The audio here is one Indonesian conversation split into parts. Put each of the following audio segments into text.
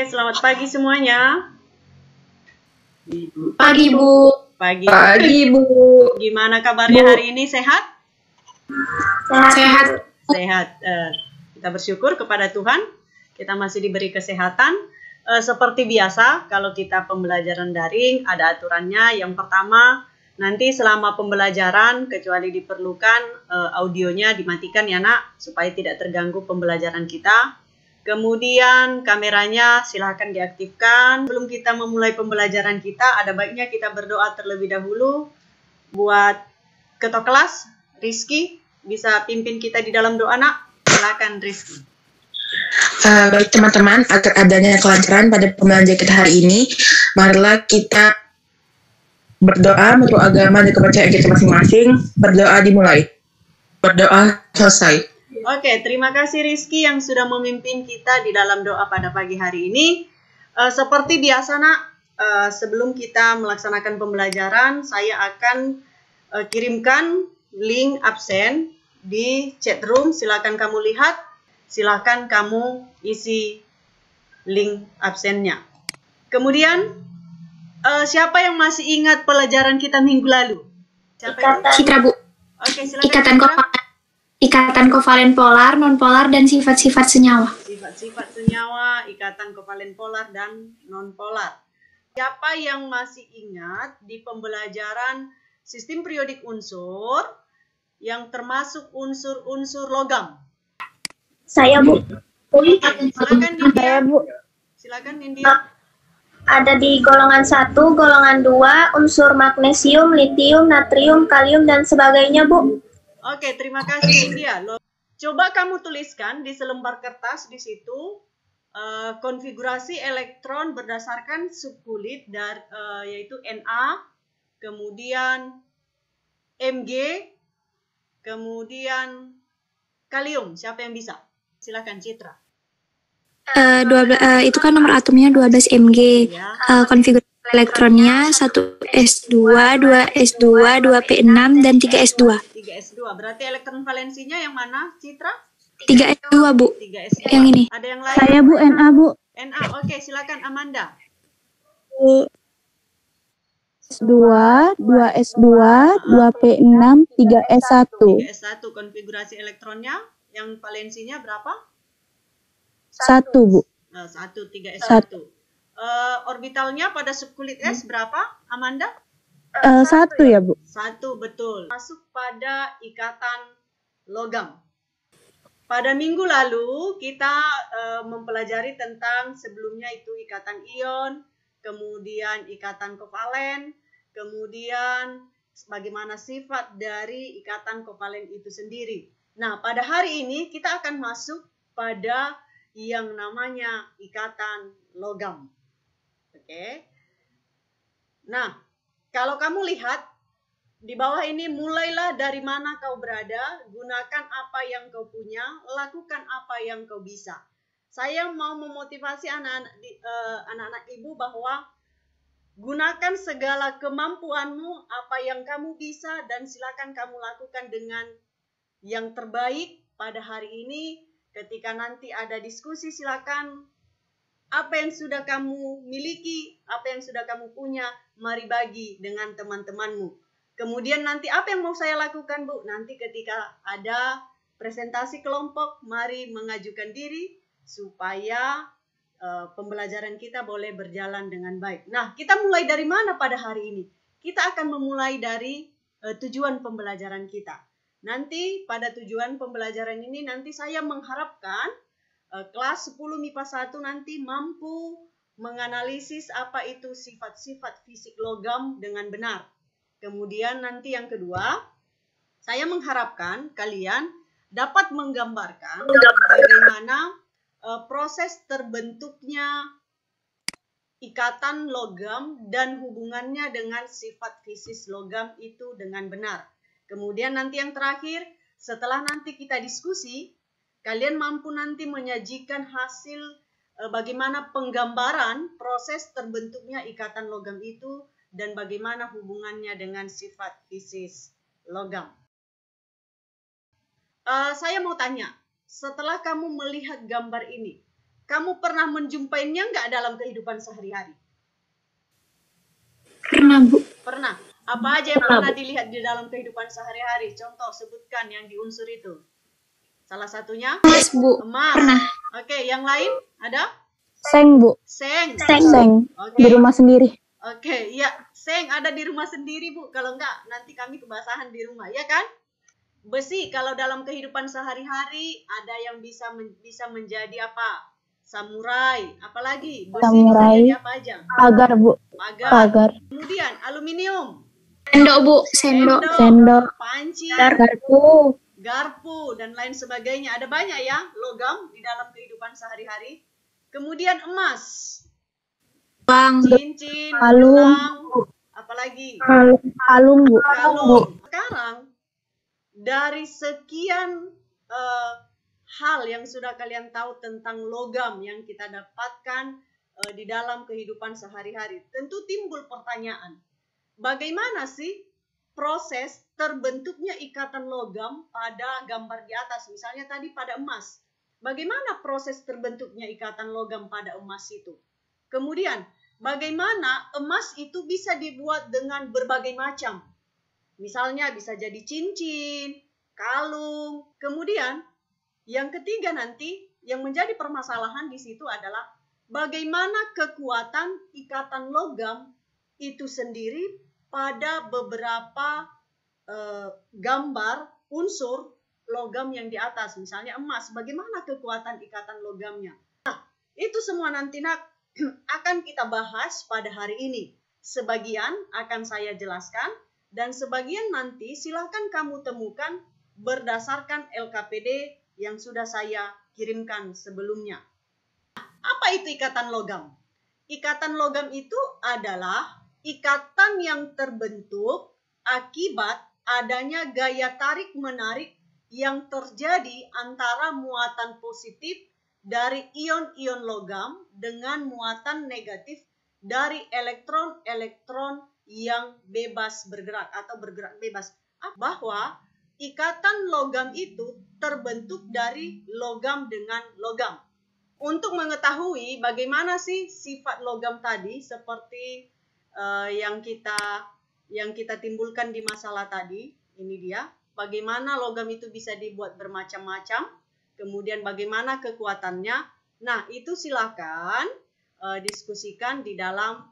selamat pagi semuanya. Pagi, Bu. Pagi, Bu. Gimana kabarnya hari ini? Sehat? Sehat. Sehat. Kita bersyukur kepada Tuhan. Kita masih diberi kesehatan. Seperti biasa, kalau kita pembelajaran daring, ada aturannya. Yang pertama, nanti selama pembelajaran, kecuali diperlukan, audionya dimatikan ya nak, supaya tidak terganggu pembelajaran kita. Kemudian kameranya silahkan diaktifkan. Sebelum kita memulai pembelajaran kita, ada baiknya kita berdoa terlebih dahulu. Buat ketua kelas, Rizky, bisa pimpin kita di dalam doa nak? Silakan Rizky. Baik teman-teman, agar adanya kelancaran pada pembelajaran kita hari ini, marilah kita berdoa menurut agama dan kepercayaan kita masing-masing. Berdoa dimulai. Berdoa selesai. Oke, terima kasih Rizky yang sudah memimpin kita di dalam doa pada pagi hari ini. Seperti biasa nak, sebelum kita melaksanakan pembelajaran, saya akan kirimkan link absen di chat room. Silakan kamu lihat, silakan kamu isi link absennya. Kemudian, siapa yang masih ingat pelajaran kita minggu lalu? Siapa Citra, Bu. Oke, silakan. Ikatan kovalen polar, nonpolar, dan sifat-sifat senyawa. Sifat-sifat senyawa, ikatan kovalen polar dan nonpolar. Siapa yang masih ingat di pembelajaran sistem periodik unsur yang termasuk unsur-unsur logam? Saya, Bu. Silakan Nindya. Silakan Nindya. Ada di golongan 1, golongan 2, unsur magnesium, litium, natrium, kalium, dan sebagainya, Bu. Oke, terima kasih India. Coba kamu tuliskan di selembar kertas di situ konfigurasi elektron berdasarkan subkulit yaitu Na, kemudian Mg, kemudian kalium. Siapa yang bisa? Silakan Citra. Itu kan nomor atomnya 12 Mg. Ya. Konfigurasi elektronnya 1s2, 2s2, 2p6, dan 3s2. 3s2. Berarti elektron valensinya yang mana, Citra? 3s2, Bu. 3s2. Yang ini. Ada yang lain? Saya, Bu, Na, Bu. Na. Oke, silakan Amanda. 2, 2s2, 2p6, 3s1. 3s1 konfigurasi elektronnya yang valensinya berapa? 1, Bu. 1, 3s1. Orbitalnya pada subkulit S berapa, Amanda? 1 ya, Bu. 1, betul. Masuk pada ikatan logam. Pada minggu lalu kita mempelajari tentang sebelumnya itu ikatan ion, kemudian ikatan kovalen, kemudian bagaimana sifat dari ikatan kovalen itu sendiri. Nah, pada hari ini kita akan masuk pada yang namanya ikatan logam. Oke. Nah, kalau kamu lihat di bawah ini, mulailah dari mana kau berada, gunakan apa yang kau punya, lakukan apa yang kau bisa. Saya mau memotivasi anak-anak ibu bahwa gunakan segala kemampuanmu, apa yang kamu bisa, dan silakan kamu lakukan dengan yang terbaik pada hari ini. Ketika nanti ada diskusi, silakan apa yang sudah kamu miliki, apa yang sudah kamu punya, mari bagi dengan teman-temanmu. Kemudian nanti apa yang mau saya lakukan, Bu? Nanti ketika ada presentasi kelompok, mari mengajukan diri supaya pembelajaran kita boleh berjalan dengan baik. Nah, kita mulai dari mana pada hari ini? Kita akan memulai dari tujuan pembelajaran kita. Nanti pada tujuan pembelajaran ini nanti saya mengharapkan kelas 10 MIPA 1 nanti mampu menganalisis apa itu sifat-sifat fisik logam dengan benar. Kemudian nanti yang kedua, saya mengharapkan kalian dapat menggambarkan bagaimana proses terbentuknya ikatan logam dan hubungannya dengan sifat fisik logam itu dengan benar. Kemudian nanti yang terakhir, setelah nanti kita diskusi, kalian mampu nanti menyajikan hasil bagaimana penggambaran proses terbentuknya ikatan logam itu dan bagaimana hubungannya dengan sifat fisik logam. Saya mau tanya, setelah kamu melihat gambar ini, kamu pernah menjumpainya nggak dalam kehidupan sehari-hari? Pernah, Bu. Pernah. Apa aja yang pernah dilihat di dalam kehidupan sehari-hari? Contoh, sebutkan yang di unsur itu. Salah satunya? Yes, Bu. Emas. Pernah. Oke, yang lain ada? Seng, Bu. Seng. Seng. Oke. Di rumah sendiri. Oke, ya, seng ada di rumah sendiri, Bu. Kalau enggak, nanti kami kebasahan di rumah, ya kan? Besi, kalau dalam kehidupan sehari-hari ada yang bisa menjadi apa? Samurai, apalagi? Besi Samurai. bisa jadi apa aja? Pagar, Bu. Pagar. Kemudian aluminium. Sendok, Bu. Sendok. Sendok. Panci, Garpu. garpu, dan lain sebagainya. Ada banyak ya logam di dalam kehidupan sehari-hari. Kemudian emas, Bang. cincin, Kalung. gelang, apalagi? Kalung, Bu. Kalung. Sekarang dari sekian hal yang sudah kalian tahu tentang logam yang kita dapatkan di dalam kehidupan sehari-hari, tentu timbul pertanyaan, bagaimana sih proses terbentuknya ikatan logam pada gambar di atas, misalnya tadi pada emas. Bagaimana proses terbentuknya ikatan logam pada emas itu? Kemudian, bagaimana emas itu bisa dibuat dengan berbagai macam. Misalnya bisa jadi cincin, kalung. Kemudian, yang ketiga nanti yang menjadi permasalahan di situ adalah bagaimana kekuatan ikatan logam itu sendiri pada beberapa gambar unsur logam yang di atas, misalnya emas, bagaimana kekuatan ikatan logamnya. Nah, itu semua nanti akan kita bahas pada hari ini. Sebagian akan saya jelaskan, dan sebagian nanti silakan kamu temukan berdasarkan LKPD yang sudah saya kirimkan sebelumnya. Apa itu ikatan logam? Ikatan logam itu adalah ikatan yang terbentuk akibat adanya gaya tarik-menarik yang terjadi antara muatan positif dari ion-ion logam dengan muatan negatif dari elektron-elektron yang bebas bergerak atau bergerak bebas. Bahwa ikatan logam itu terbentuk dari logam dengan logam. Untuk mengetahui bagaimana sih sifat logam tadi, seperti yang kita timbulkan di masalah tadi, ini dia. Bagaimana logam itu bisa dibuat bermacam-macam, kemudian bagaimana kekuatannya. Nah, itu silakan diskusikan di dalam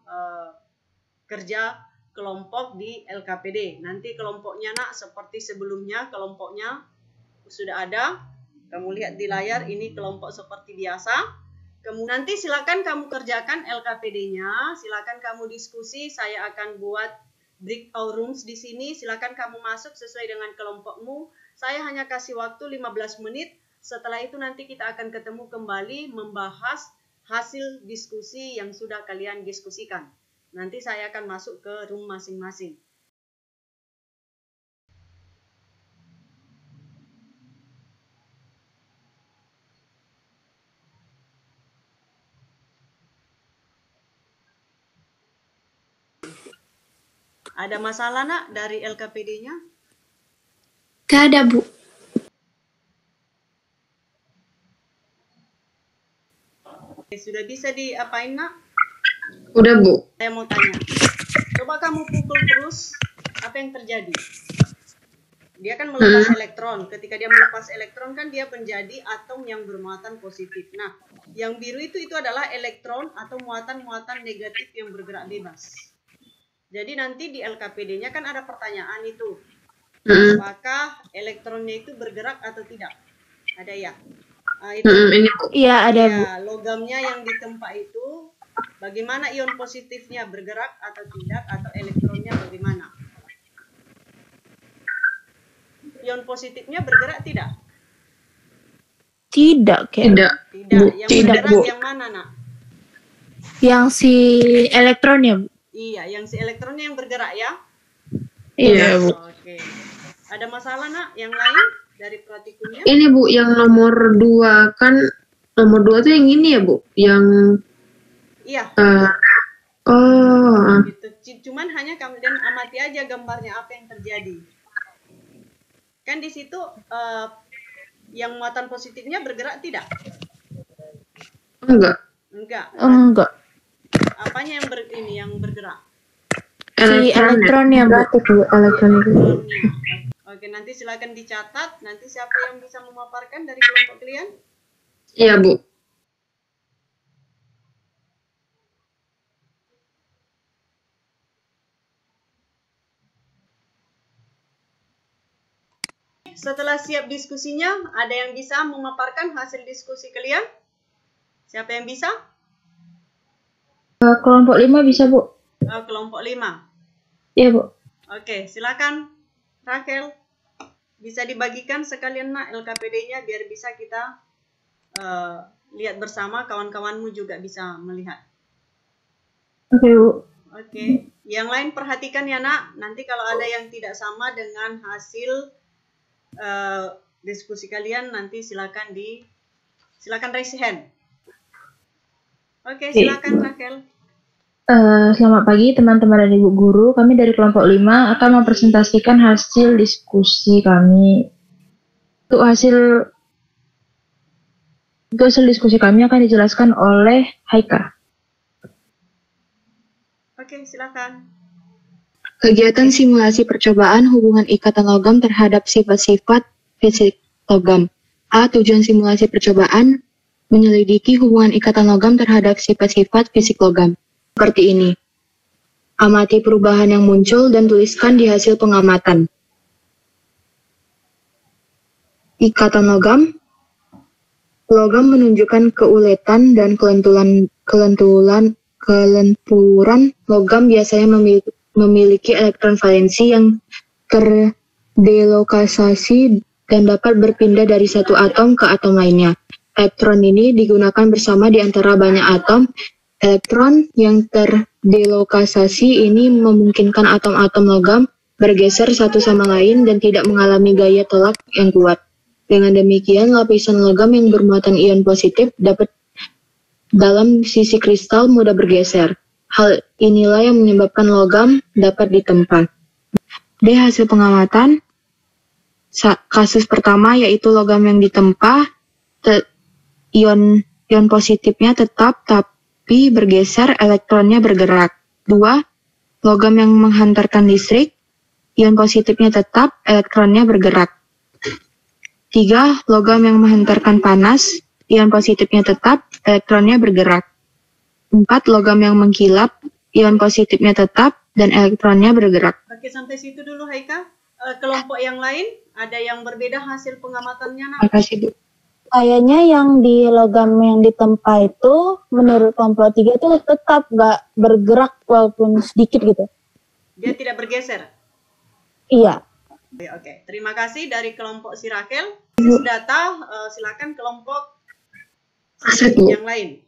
kerja kelompok di LKPD. Nanti kelompoknya seperti sebelumnya, kelompoknya sudah ada. Kamu lihat di layar, ini kelompok seperti biasa. Kemudian nanti silakan kamu kerjakan LKPD-nya, silakan kamu diskusi, saya akan buat breakout rooms di sini, silakan kamu masuk sesuai dengan kelompokmu. Saya hanya kasih waktu 15 menit. Setelah itu nanti kita akan ketemu kembali membahas hasil diskusi yang sudah kalian diskusikan. Nanti saya akan masuk ke room masing-masing. Ada masalah dari LKPD-nya? Gak ada, Bu. Sudah bisa diapain, Udah, Bu. Saya mau tanya. Coba kamu pukul terus, apa yang terjadi? Dia kan melepas elektron. Ketika dia melepas elektron kan dia menjadi atom yang bermuatan positif. Nah, yang biru itu adalah elektron atau muatan-muatan negatif yang bergerak bebas. Jadi nanti di LKPD-nya kan ada pertanyaan itu. Apakah elektronnya itu bergerak atau tidak? Ada ya? Itu. Iya, ada, Bu. Ya, logamnya yang ditempa itu, bagaimana ion positifnya bergerak atau tidak, atau elektronnya bagaimana? Ion positifnya bergerak tidak? Tidak, Tidak. Tidak. Yang Tidak, bergerak Bu. yang mana, Yang si elektronnya, Bu. Iya, yang si elektronnya yang bergerak ya? Iya, Bu. Oke. Ada masalah, Yang lain dari praktikumnya? Ini, Bu, yang nomor 2 kan, nomor 2 tuh yang ini ya, Bu? Yang Iya. Gitu. Cuman hanya kemudian amati aja gambarnya apa yang terjadi. Kan di situ yang muatan positifnya bergerak tidak? Enggak. Enggak. Enggak. Apanya yang bergerak? Si elektronnya, Bu. Elektron itu. Elektronnya. Oke, nanti silakan dicatat. Nanti siapa yang bisa memaparkan dari kelompok kalian? Iya, Bu. Setelah siap diskusinya, ada yang bisa memaparkan hasil diskusi kalian? Siapa yang bisa? Kelompok 5 bisa, Bu. Kelompok 5. Iya, Bu. Oke, silakan Raquel. Bisa dibagikan sekalian nak LKPD-nya biar bisa kita lihat bersama, kawan-kawanmu juga bisa melihat. Oke, Bu. Oke, yang lain perhatikan ya nak. Nanti kalau ada yang tidak sama dengan hasil diskusi kalian, nanti silakan raise hand. Oke, silakan Raquel. Selamat pagi teman-teman dan Ibu Guru. Kami dari kelompok 5 akan mempresentasikan hasil diskusi kami. Untuk hasil diskusi kami akan dijelaskan oleh Haika. Oke, silakan. Kegiatan simulasi percobaan hubungan ikatan logam terhadap sifat-sifat fisik logam. A. Tujuan simulasi percobaan menyelidiki hubungan ikatan logam terhadap sifat-sifat fisik logam. Seperti ini. Amati perubahan yang muncul dan tuliskan di hasil pengamatan. Ikatan logam. Logam menunjukkan keuletan dan kelenturan logam biasanya memiliki elektron valensi yang terdelokalisasi dan dapat berpindah dari satu atom ke atom lainnya. Elektron ini digunakan bersama di antara banyak atom. Elektron yang terdelokalisasi ini memungkinkan atom-atom logam bergeser satu sama lain dan tidak mengalami gaya tolak yang kuat. Dengan demikian, lapisan logam yang bermuatan ion positif dapat dalam sisi kristal mudah bergeser. Hal inilah yang menyebabkan logam dapat ditempa. D. Hasil pengamatan. Kasus pertama yaitu logam yang ditempa, ion positifnya tetap tapi bergeser, elektronnya bergerak. 2. Logam yang menghantarkan listrik, ion positifnya tetap, elektronnya bergerak. 3. Logam yang menghantarkan panas, ion positifnya tetap, elektronnya bergerak. 4. Logam yang mengkilap, ion positifnya tetap, dan elektronnya bergerak. Oke, sampai situ dulu Haika. Kelompok yang lain, ada yang berbeda hasil pengamatannya nak? Makasih, Bu. Kayaknya yang di logam yang ditempa itu menurut kelompok 3 itu tetap nggak bergerak walaupun sedikit gitu. Dia tidak bergeser? Iya. Oke. Terima kasih dari kelompok si Raquel. Data, silakan kelompok yang lain.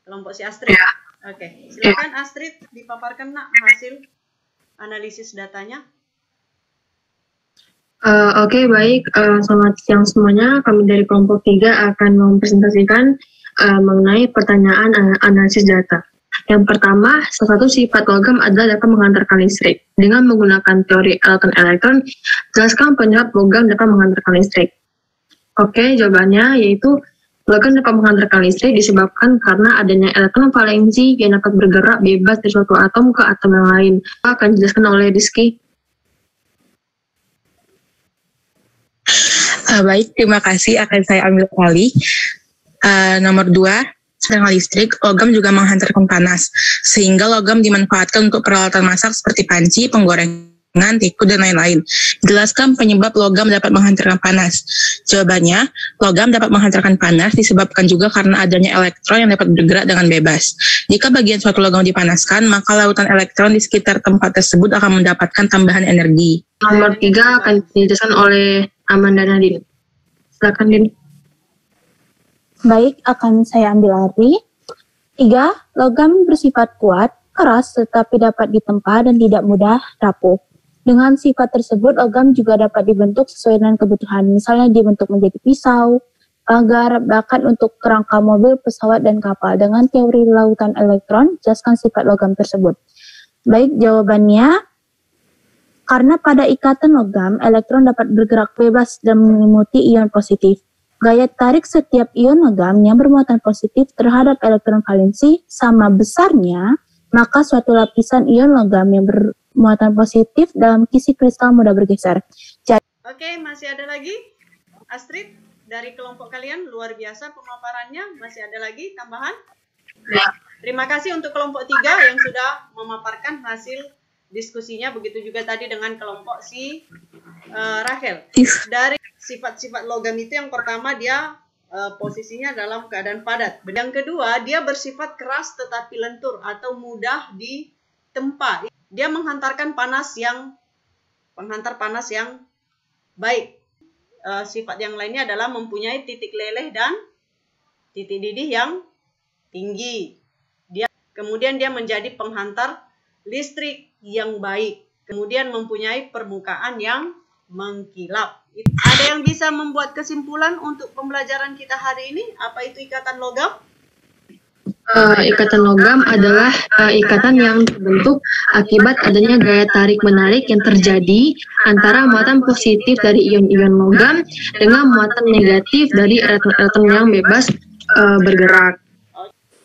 Kelompok si Astrid. Oke. Silakan Astrid dipaparkan nak hasil analisis datanya. Oke, baik. Selamat siang semuanya. Kami dari kelompok 3 akan mempresentasikan mengenai pertanyaan analisis data. Yang pertama, salah satu sifat logam adalah dapat menghantarkan listrik. Dengan menggunakan teori elektron-elektron, jelaskan penyebab logam dapat menghantarkan listrik. Oke, jawabannya yaitu logam dapat menghantarkan listrik disebabkan karena adanya elektron valensi yang dapat bergerak bebas dari suatu atom ke atom yang lain. Akan dijelaskan oleh Rizky. Baik, terima kasih. Akan saya ambil kali. Nomor 2, dengan listrik, logam juga menghantarkan panas, sehingga logam dimanfaatkan untuk peralatan masak seperti panci, penggorengan, tiku, dan lain-lain. Jelaskan penyebab logam dapat menghantarkan panas. Jawabannya, logam dapat menghantarkan panas disebabkan juga karena adanya elektron yang dapat bergerak dengan bebas. Jika bagian suatu logam dipanaskan, maka lautan elektron di sekitar tempat tersebut akan mendapatkan tambahan energi. Nomor 3 akan dijelaskan oleh Amanda Nadine. Silakan, Din. Baik, akan saya ambil alih. 3. Logam bersifat kuat, keras, tetapi dapat ditempa dan tidak mudah rapuh. Dengan sifat tersebut, logam juga dapat dibentuk sesuai dengan kebutuhan. Misalnya dibentuk menjadi pisau, pagar, bahkan untuk kerangka mobil, pesawat, dan kapal. Dengan teori lautan elektron, jelaskan sifat logam tersebut. Baik, jawabannya, karena pada ikatan logam, elektron dapat bergerak bebas dan mengelimuti ion positif. Gaya tarik setiap ion logam yang bermuatan positif terhadap elektron valensi sama besarnya, maka suatu lapisan ion logam yang bermuatan positif dalam kisi kristal mudah bergeser. Oke, masih ada lagi? Astrid, dari kelompok kalian luar biasa pemaparannya. Masih ada lagi tambahan? Ya. Terima kasih untuk kelompok 3 yang sudah memaparkan hasil diskusinya. Begitu juga tadi dengan kelompok si Rachel. Dari sifat-sifat logam itu yang pertama dia posisinya dalam keadaan padat. Yang kedua dia bersifat keras tetapi lentur atau mudah ditempa. Dia menghantar panas yang baik. Sifat yang lainnya adalah mempunyai titik leleh dan titik didih yang tinggi. Kemudian dia menjadi penghantar listrik yang baik. Kemudian mempunyai permukaan yang mengkilap. Ada yang bisa membuat kesimpulan untuk pembelajaran kita hari ini? Apa itu ikatan logam? Ikatan logam adalah ikatan yang terbentuk akibat adanya gaya tarik-menarik yang terjadi antara muatan positif dari ion-ion logam dengan muatan negatif dari elektron yang bebas bergerak.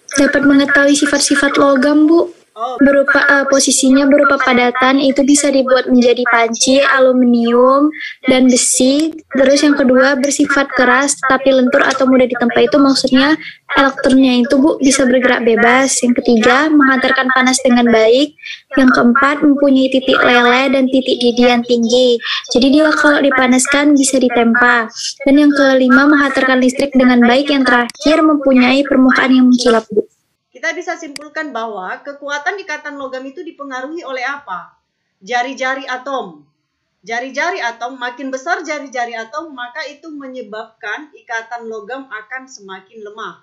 Dapat mengetahui sifat-sifat logam, Bu. Berupa posisinya berupa padatan, itu bisa dibuat menjadi panci, aluminium, dan besi. Terus yang kedua bersifat keras tapi lentur atau mudah ditempa, itu maksudnya elektronnya itu, Bu, bisa bergerak bebas. Yang ketiga menghantarkan panas dengan baik. Yang keempat mempunyai titik leleh dan titik didih yang tinggi. Jadi dia kalau dipanaskan bisa ditempa. Dan yang kelima menghantarkan listrik dengan baik. Yang terakhir mempunyai permukaan yang mengkilap, Bu. Kita bisa simpulkan bahwa kekuatan ikatan logam itu dipengaruhi oleh apa? Jari-jari atom. Jari-jari atom, makin besar jari-jari atom, maka itu menyebabkan ikatan logam akan semakin lemah.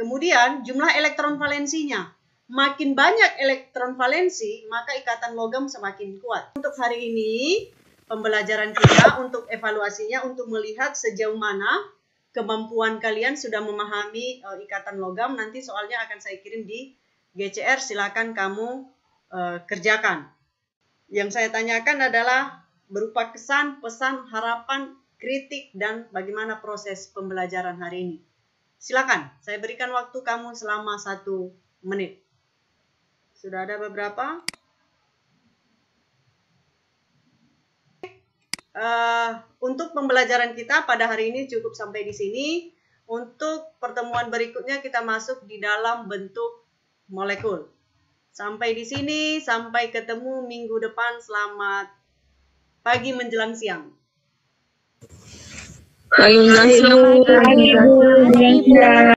Kemudian jumlah elektron valensinya. Makin banyak elektron valensi, maka ikatan logam semakin kuat. Untuk hari ini, pembelajaran kita untuk evaluasinya, untuk melihat sejauh mana kemampuan kalian sudah memahami ikatan logam. Nanti soalnya akan saya kirim di GCR, silakan kamu kerjakan. Yang saya tanyakan adalah berupa kesan, pesan, harapan, kritik, dan bagaimana proses pembelajaran hari ini. Silakan, saya berikan waktu kamu selama 1 menit. Sudah ada beberapa. Untuk pembelajaran kita pada hari ini cukup sampai di sini. Untuk pertemuan berikutnya kita masuk di dalam bentuk molekul. Sampai di sini, sampai ketemu minggu depan. Selamat pagi menjelang siang. Pagi menjelang siang.